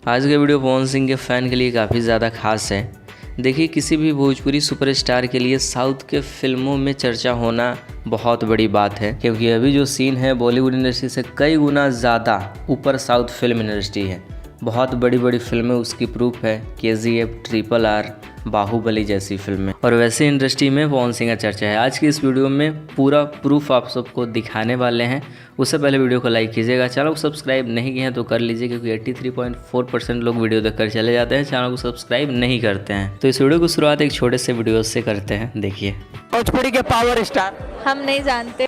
आज का वीडियो पवन सिंह के फ़ैन के लिए काफ़ी ज़्यादा खास है। देखिए, किसी भी भोजपुरी सुपरस्टार के लिए साउथ के फिल्मों में चर्चा होना बहुत बड़ी बात है, क्योंकि अभी जो सीन है बॉलीवुड इंडस्ट्री से कई गुना ज़्यादा ऊपर साउथ फिल्म इंडस्ट्री है। बहुत बड़ी बड़ी फिल्में उसकी प्रूफ है, KGF, RRR, बाहुबली जैसी फिल्में। और वैसे इंडस्ट्री में पवन सिंह का चर्चा है। आज की इस वीडियो में पूरा प्रूफ आप सबको दिखाने वाले हैं। उससे पहले वीडियो को लाइक कीजिएगा, चैनल को सब्सक्राइब नहीं किए हैं तो कर लीजिए, क्योंकि 83.4% लोग वीडियो देखकर चले जाते हैं, चैनल को सब्सक्राइब नहीं करते हैं। तो इस वीडियो की शुरुआत एक छोटे से वीडियो से करते हैं, देखिए। भोजपुरी के पावर स्टार हम नहीं जानते।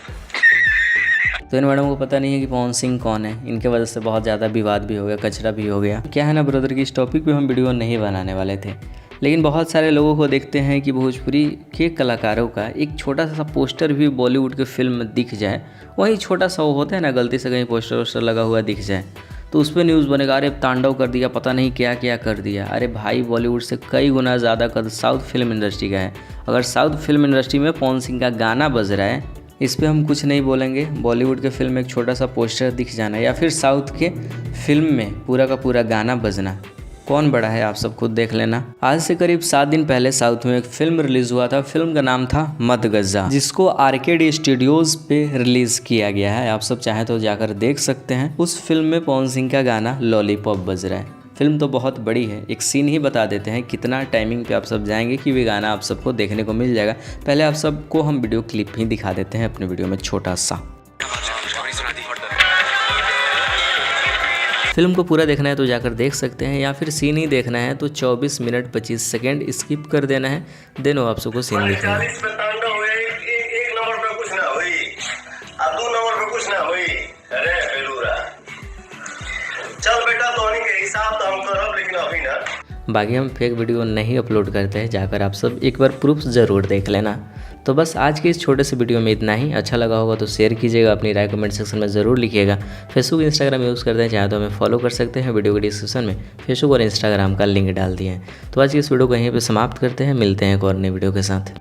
तो इन मैडम को पता नहीं है कि पवन सिंह कौन है। इनके वजह से बहुत ज़्यादा विवाद भी हो गया, कचरा भी हो गया। क्या है ना ब्रदर कि इस टॉपिक पे हम वीडियो नहीं बनाने वाले थे, लेकिन बहुत सारे लोगों को देखते हैं कि भोजपुरी के कलाकारों का एक छोटा सा पोस्टर भी बॉलीवुड के फिल्म में दिख जाए, वही छोटा सा वो होता है ना, गलती से कहीं पोस्टर वोस्टर लगा हुआ दिख जाए तो उस पर न्यूज़ बनेगा, अरे तांडव कर दिया, पता नहीं क्या क्या कर दिया। अरे भाई, बॉलीवुड से कई गुना ज़्यादा कद साउथ फिल्म इंडस्ट्री का है। अगर साउथ फिल्म इंडस्ट्री में पवन सिंह का गाना बज रहा है, इस पे हम कुछ नहीं बोलेंगे। बॉलीवुड के फिल्म में एक छोटा सा पोस्टर दिख जाना या फिर साउथ के फिल्म में पूरा का पूरा गाना बजना, कौन बड़ा है आप सब खुद देख लेना। आज से करीब 7 दिन पहले साउथ में एक फिल्म रिलीज हुआ था। फिल्म का नाम था मत गज़ा, जिसको आर्केड स्टूडियोज पे रिलीज किया गया है। आप सब चाहें तो जाकर देख सकते हैं। उस फिल्म में पवन सिंह का गाना लॉलीपॉप बज रहा है। फिल्म तो बहुत बड़ी है, एक सीन ही बता देते हैं कितना टाइमिंग पे आप सब जाएंगे कि वे गाना आप सबको देखने को मिल जाएगा। पहले आप सबको हम वीडियो क्लिप ही दिखा देते हैं अपने वीडियो में छोटा सा। फिल्म को पूरा देखना है तो जाकर देख सकते हैं, या फिर सीन ही देखना है तो 24 मिनट 25 सेकेंड स्किप कर देना है। देनो आप सबको सीन दिखना है। बाकी हम फेक वीडियो नहीं अपलोड करते हैं, जाकर आप सब एक बार प्रूफ ज़रूर देख लेना। तो बस आज के इस छोटे से वीडियो में इतना ही। अच्छा लगा होगा तो शेयर कीजिएगा, अपनी राय कमेंट सेक्शन में ज़रूर लिखिएगा। फेसबुक इंस्टाग्राम यूज़ करते हैं, चाहे तो हमें फॉलो कर सकते हैं। वीडियो के डिस्क्रिप्शन में फेसबुक और इंस्टाग्राम का लिंक डाल दिए हैं। तो आज की इस वीडियो को यहीं पर समाप्त करते हैं, मिलते हैं एक और नई वीडियो के साथ।